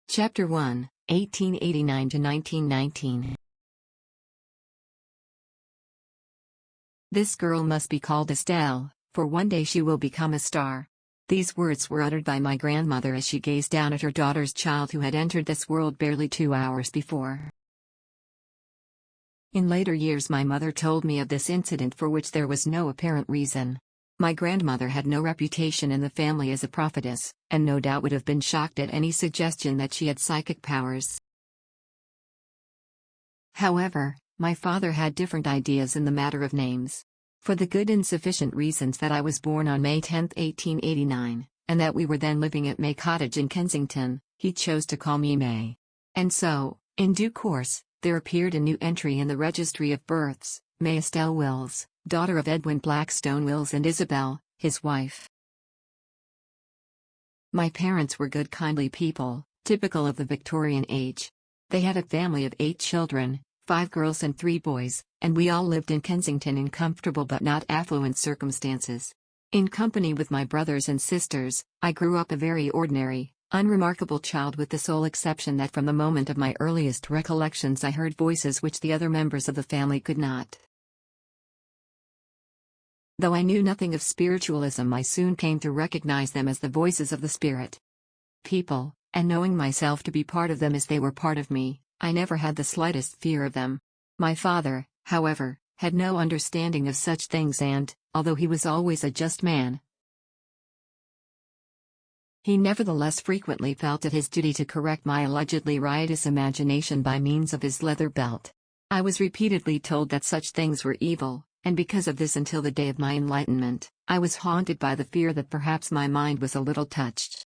Chapter 1, 1889 to 1919. This girl must be called Estelle, for one day she will become a star. These words were uttered by my grandmother as she gazed down at her daughter's child who had entered this world barely 2 hours before. In later years my mother told me of this incident for which there was no apparent reason. My grandmother had no reputation in the family as a prophetess, and no doubt would have been shocked at any suggestion that she had psychic powers. However, my father had different ideas in the matter of names. For the good and sufficient reasons that I was born on May 10, 1889, and that we were then living at May Cottage in Kensington, he chose to call me May. And so, in due course, there appeared a new entry in the registry of births, May Estelle Wills, daughter of Edwin Blackstone Wills and Isobel, his wife. My parents were good kindly people, typical of the Victorian age. They had a family of 8 children, 5 girls and 3 boys, and we all lived in Kensington in comfortable but not affluent circumstances. In company with my brothers and sisters, I grew up a very ordinary, unremarkable child with the sole exception that from the moment of my earliest recollections I heard voices which the other members of the family could not. Though I knew nothing of spiritualism, I soon came to recognize them as the voices of the spirit people, and knowing myself to be part of them as they were part of me, I never had the slightest fear of them. My father, however, had no understanding of such things and, although he was always a just man, he nevertheless frequently felt it his duty to correct my allegedly riotous imagination by means of his leather belt. I was repeatedly told that such things were evil, and because of this until the day of my enlightenment, I was haunted by the fear that perhaps my mind was a little touched.